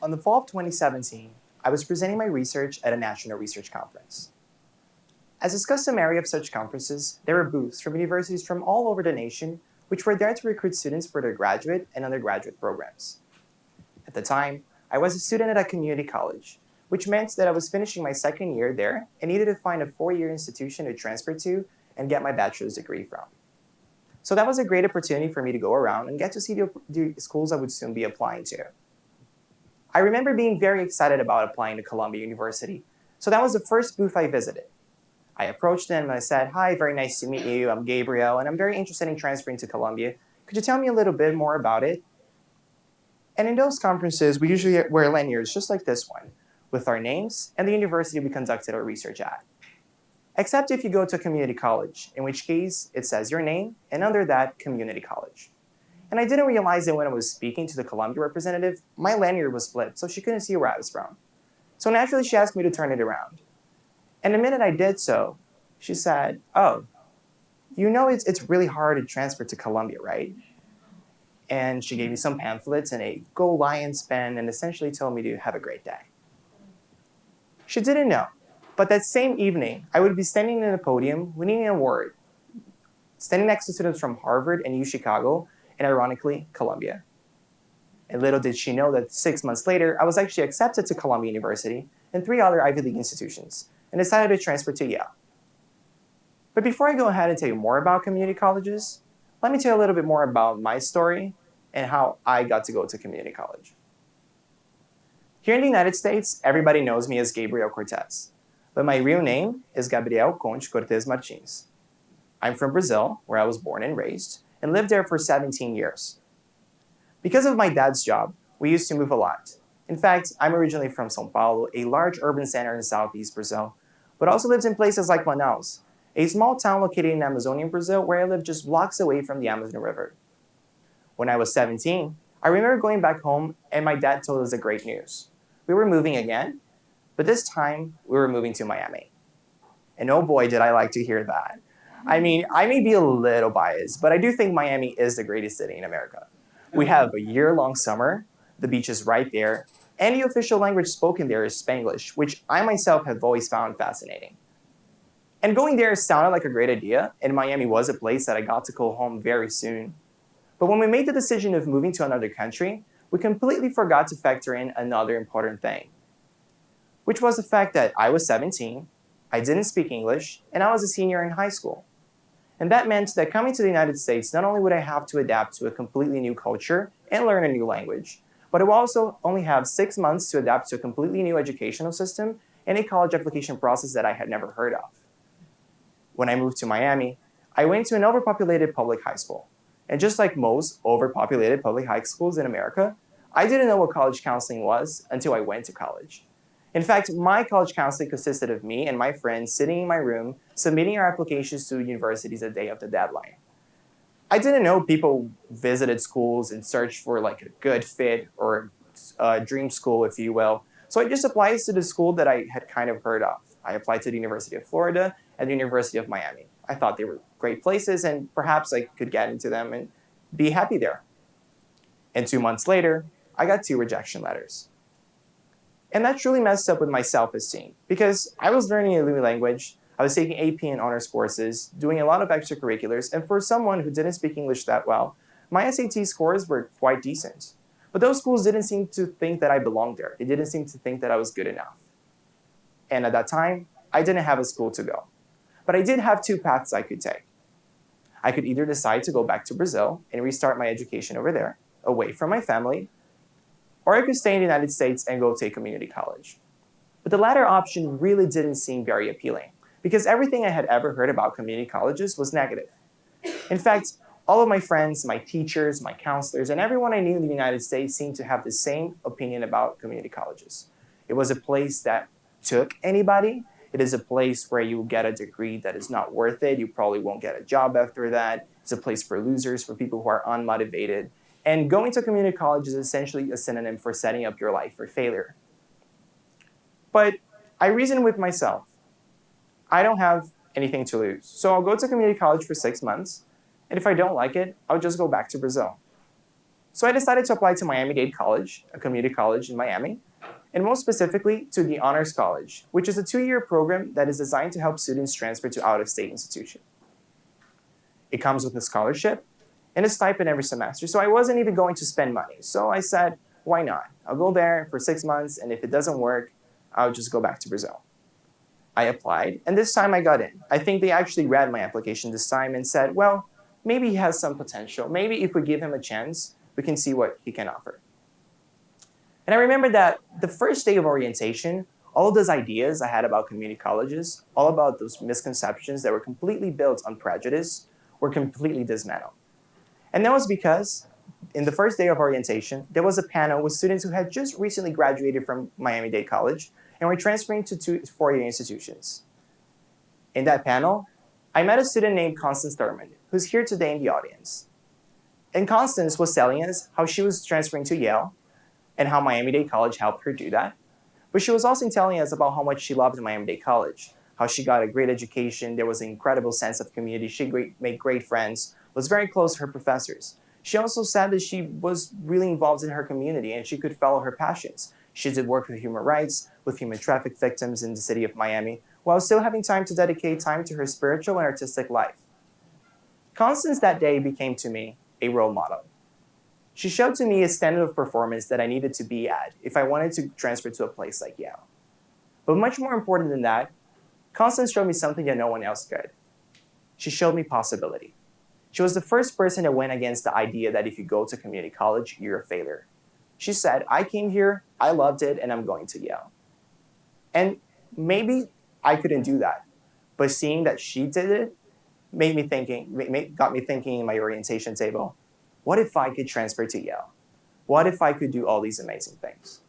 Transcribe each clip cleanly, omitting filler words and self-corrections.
On the fall of 2017, I was presenting my research at a national research conference. As is customary of such conferences, there were booths from universities from all over the nation which were there to recruit students for their graduate and undergraduate programs. At the time, I was a student at a community college, which meant that I was finishing my second year there and needed to find a four-year institution to transfer to and get my bachelor's degree from. So that was a great opportunity for me to go around and get to see the schools I would soon be applying to. I remember being very excited about applying to Columbia University, so that was the first booth I visited. I approached them and I said, "Hi, very nice to meet you. I'm Gabriel, and I'm very interested in transferring to Columbia. Could you tell me a little bit more about it?" And in those conferences, we usually wear lanyards just like this one, with our names and the university we conducted our research at. Except if you go to a community college, in which case it says your name, and under that, community college. And I didn't realize that when I was speaking to the Columbia representative, my lanyard was flipped, so she couldn't see where I was from. So naturally, she asked me to turn it around. And the minute I did so, she said, "Oh, you know it's really hard to transfer to Columbia, right?" And she gave me some pamphlets and a Go Lions pen and essentially told me to have a great day. She didn't know, but that same evening, I would be standing in a podium winning an award, standing next to students from Harvard and UChicago, and ironically, Columbia. And little did she know that 6 months later, I was actually accepted to Columbia University and three other Ivy League institutions, and decided to transfer to Yale. But before I go ahead and tell you more about community colleges, let me tell you a little bit more about my story and how I got to go to community college. Here in the United States, everybody knows me as Gabriel Cortez, but my real name is Gabriel Conte Cortez Martins. I'm from Brazil, where I was born and raised, and lived there for 17 years. Because of my dad's job, we used to move a lot. In fact, I'm originally from São Paulo, a large urban center in southeast Brazil, but also lived in places like Manaus, a small town located in Amazonian Brazil where I lived just blocks away from the Amazon River. When I was 17, I remember going back home and my dad told us the great news. We were moving again, but this time we were moving to Miami. And oh boy, did I like to hear that. I mean, I may be a little biased, but I do think Miami is the greatest city in America. We have a year-long summer, the beach is right there, and the official language spoken there is Spanglish, which I myself have always found fascinating. And going there sounded like a great idea, and Miami was a place that I got to call home very soon. But when we made the decision of moving to another country, we completely forgot to factor in another important thing, which was the fact that I was 17, I didn't speak English, and I was a senior in high school. And that meant that coming to the United States, not only would I have to adapt to a completely new culture and learn a new language, but I would also only have 6 months to adapt to a completely new educational system and a college application process that I had never heard of. When I moved to Miami, I went to an overpopulated public high school. And just like most overpopulated public high schools in America, I didn't know what college counseling was until I went to college. In fact, my college counseling consisted of me and my friends sitting in my room, submitting our applications to universities the day of the deadline. I didn't know people visited schools and searched for like a good fit or a dream school, if you will. So I just applied to the school that I had kind of heard of. I applied to the University of Florida and the University of Miami. I thought they were great places and perhaps I could get into them and be happy there. And 2 months later, I got 2 rejection letters. And that truly messed up with my self-esteem because I was learning a new language, I was taking AP and honors courses, doing a lot of extracurriculars, and for someone who didn't speak English that well, my SAT scores were quite decent. But those schools didn't seem to think that I belonged there. They didn't seem to think that I was good enough. And at that time, I didn't have a school to go. But I did have 2 paths I could take. I could either decide to go back to Brazil and restart my education over there, away from my family, or I could stay in the United States and go take community college. But the latter option really didn't seem very appealing because everything I had ever heard about community colleges was negative. In fact, all of my friends, my teachers, my counselors, and everyone I knew in the United States seemed to have the same opinion about community colleges. It was a place that took anybody. It is a place where you get a degree that is not worth it. You probably won't get a job after that. It's a place for losers, for people who are unmotivated. And going to community college is essentially a synonym for setting up your life for failure. But I reasoned with myself. I don't have anything to lose. So I'll go to community college for 6 months. And if I don't like it, I'll just go back to Brazil. So I decided to apply to Miami-Dade College, a community college in Miami, and most specifically to the Honors College, which is a 2-year program that is designed to help students transfer to out-of-state institutions. It comes with a scholarship and a stipend every semester, so I wasn't even going to spend money. So I said, why not? I'll go there for 6 months, and if it doesn't work, I'll just go back to Brazil. I applied, and this time I got in. I think they actually read my application this time and said, well, maybe he has some potential. Maybe if we give him a chance, we can see what he can offer. And I remember that the first day of orientation, all of those ideas I had about community colleges, all about those misconceptions that were completely built on prejudice, were completely dismantled. And that was because in the first day of orientation, there was a panel with students who had just recently graduated from Miami-Dade College and were transferring to 2 four-year institutions. In that panel, I met a student named Constance Thurman, who's here today in the audience. And Constance was telling us how she was transferring to Yale and how Miami-Dade College helped her do that. But she was also telling us about how much she loved Miami-Dade College, how she got a great education, there was an incredible sense of community, she made great friends, was very close to her professors. She also said that she was really involved in her community and she could follow her passions. She did work with human rights, with human traffic victims in the city of Miami, while still having time to dedicate time to her spiritual and artistic life. Constance that day became to me a role model. She showed to me a standard of performance that I needed to be at if I wanted to transfer to a place like Yale. But much more important than that, Constance showed me something that no one else could. She showed me possibility. She was the first person that went against the idea that if you go to community college, you're a failure. She said, I came here, I loved it, and I'm going to Yale. And maybe I couldn't do that, but seeing that she did it got me thinking in my orientation table, what if I could transfer to Yale? What if I could do all these amazing things?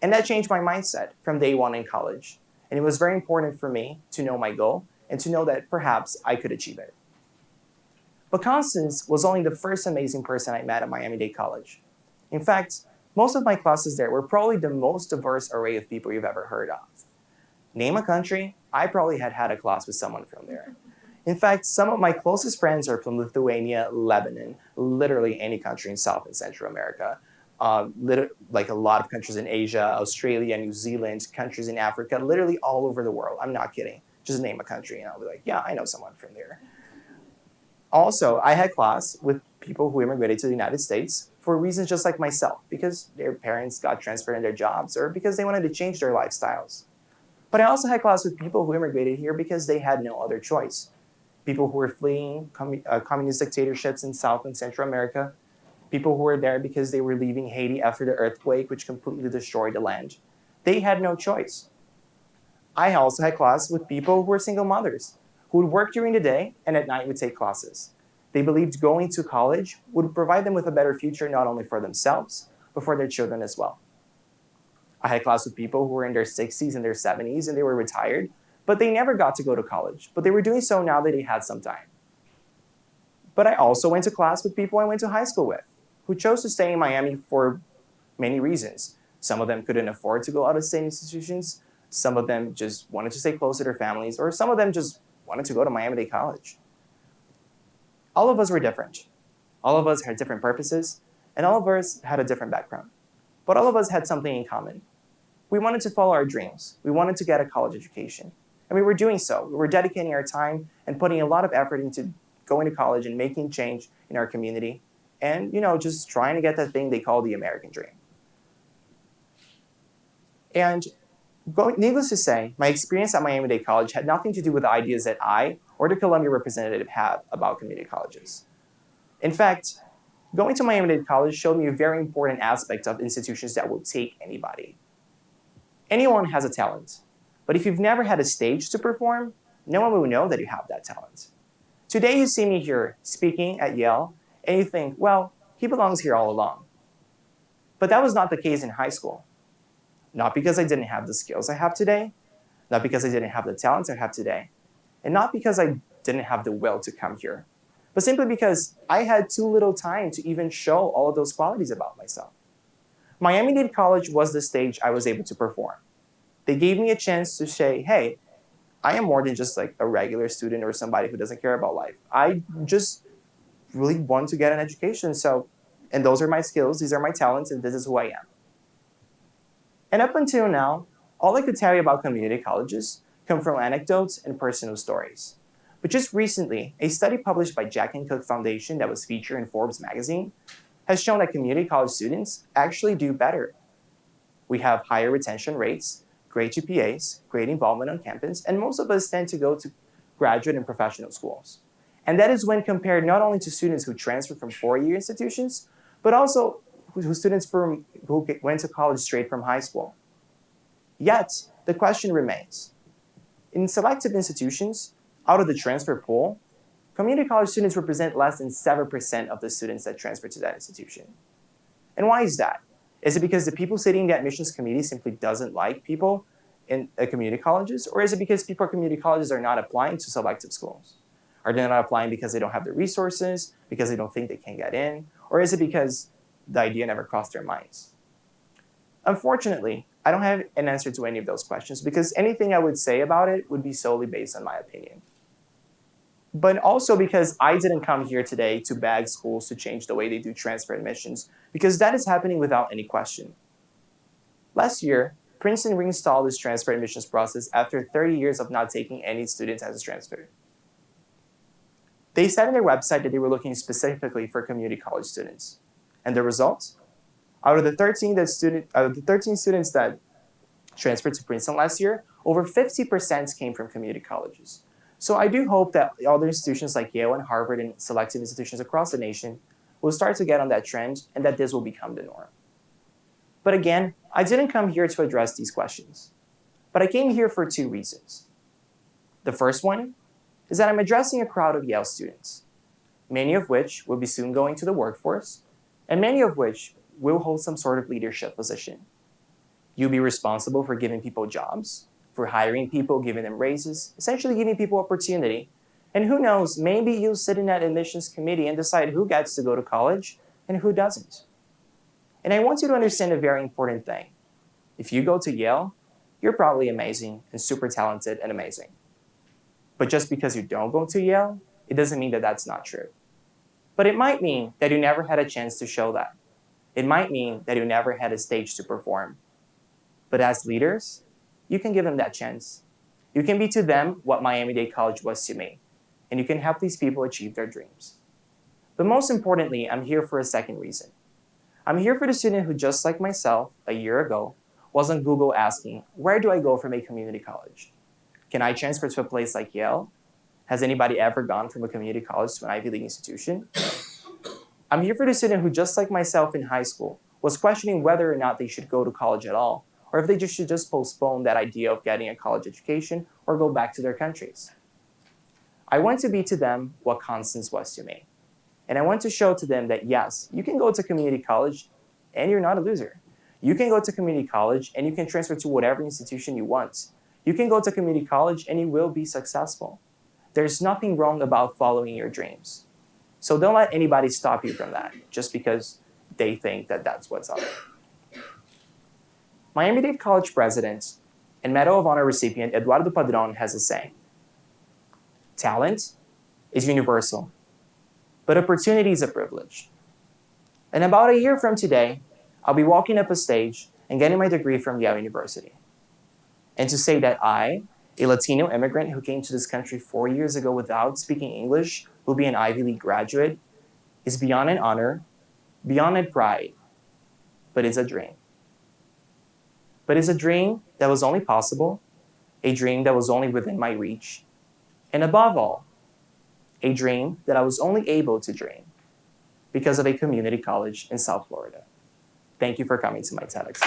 And that changed my mindset from day one in college. And it was very important for me to know my goal and to know that perhaps I could achieve it. But Constance was only the first amazing person I met at Miami-Dade College. In fact, most of my classes there were probably the most diverse array of people you've ever heard of. Name a country, I probably had a class with someone from there. In fact, some of my closest friends are from Lithuania, Lebanon, literally any country in South and Central America, like a lot of countries in Asia, Australia, New Zealand, countries in Africa, literally all over the world. I'm not kidding. Just name a country and I'll be like, yeah, I know someone from there. Also, I had class with people who immigrated to the United States for reasons just like myself, because their parents got transferred in their jobs or because they wanted to change their lifestyles. But I also had class with people who immigrated here because they had no other choice. People who were fleeing communist dictatorships in South and Central America, people who were there because they were leaving Haiti after the earthquake, which completely destroyed the land. They had no choice. I also had class with people who were single mothers, who would work during the day and at night would take classes. They believed going to college would provide them with a better future not only for themselves, but for their children as well. I had class with people who were in their 60s and their 70s and they were retired, but they never got to go to college, but they were doing so now that they had some time. But I also went to class with people I went to high school with, who chose to stay in Miami for many reasons. Some of them couldn't afford to go out of state institutions, some of them just wanted to stay close to their families, or some of them just wanted to go to Miami-Dade College. All of us were different. All of us had different purposes, and all of us had a different background. But all of us had something in common. We wanted to follow our dreams. We wanted to get a college education. And we were doing so. We were dedicating our time and putting a lot of effort into going to college and making change in our community and, just trying to get that thing they call the American dream. And needless to say, my experience at Miami-Dade College had nothing to do with the ideas that I or the Columbia representative have about community colleges. In fact, going to Miami-Dade College showed me a very important aspect of institutions that will take anybody. Anyone has a talent, but if you've never had a stage to perform, no one will know that you have that talent. Today you see me here speaking at Yale, and you think, well, he belongs here all along. But that was not the case in high school. Not because I didn't have the skills I have today, not because I didn't have the talents I have today, and not because I didn't have the will to come here, but simply because I had too little time to even show all of those qualities about myself. Miami-Dade College was the stage I was able to perform. They gave me a chance to say, hey, I am more than just like a regular student or somebody who doesn't care about life. I just really want to get an education, and those are my skills, these are my talents, and this is who I am. And up until now, all I could tell you about community colleges come from anecdotes and personal stories. But just recently, a study published by Jack and Cook Foundation that was featured in Forbes magazine has shown that community college students actually do better. We have higher retention rates, great GPAs, great involvement on campus, and most of us tend to go to graduate and professional schools. And that is when compared not only to students who transfer from four-year institutions, but also students who went to college straight from high school. Yet, the question remains. In selective institutions, out of the transfer pool, community college students represent less than 7% of the students that transfer to that institution. And why is that? Is it because the people sitting in the admissions committee simply doesn't like people in community colleges? Or is it because people at community colleges are not applying to selective schools? Are they not applying because they don't have the resources, because they don't think they can get in? Or is it because the idea never crossed their minds? Unfortunately, I don't have an answer to any of those questions because anything I would say about it would be solely based on my opinion. But also because I didn't come here today to beg schools to change the way they do transfer admissions, because that is happening without any question. Last year, Princeton reinstalled this transfer admissions process after 30 years of not taking any students as a transfer. They said on their website that they were looking specifically for community college students. And the result? Out of the 13 students that transferred to Princeton last year, over 50% came from community colleges. So I do hope that other institutions like Yale and Harvard and selective institutions across the nation will start to get on that trend and that this will become the norm. But again, I didn't come here to address these questions. But I came here for two reasons. The first one is that I'm addressing a crowd of Yale students, many of which will be soon going to the workforce, and many of which will hold some sort of leadership position. You'll be responsible for giving people jobs, for hiring people, giving them raises, essentially giving people opportunity. And who knows, maybe you'll sit in that admissions committee and decide who gets to go to college and who doesn't. And I want you to understand a very important thing. If you go to Yale, you're probably amazing and super talented and amazing. But just because you don't go to Yale, it doesn't mean that that's not true. But it might mean that you never had a chance to show that. It might mean that you never had a stage to perform. But as leaders, you can give them that chance. You can be to them what Miami-Dade College was to me, and you can help these people achieve their dreams. But most importantly, I'm here for a second reason. I'm here for the student who, just like myself, a year ago, was on Google asking, where do I go from a community college? Can I transfer to a place like Yale? Has anybody ever gone from a community college to an Ivy League institution? I'm here for the student who, just like myself in high school, was questioning whether or not they should go to college at all, or if they should just postpone that idea of getting a college education or go back to their countries. I want to be to them what Constance was to me. And I want to show to them that yes, you can go to community college and you're not a loser. You can go to community college and you can transfer to whatever institution you want. You can go to community college and you will be successful. There's nothing wrong about following your dreams. So don't let anybody stop you from that just because they think that that's what's up. Miami-Dade College president and Medal of Honor recipient Eduardo Padron has a saying, talent is universal, but opportunity is a privilege. And about a year from today, I'll be walking up a stage and getting my degree from Yale University. And to say that I, a Latino immigrant who came to this country 4 years ago without speaking English, will be an Ivy League graduate, is beyond an honor, beyond a pride, but it's a dream. But it's a dream that was only possible, a dream that was only within my reach, and above all, a dream that I was only able to dream because of a community college in South Florida. Thank you for coming to my TEDx.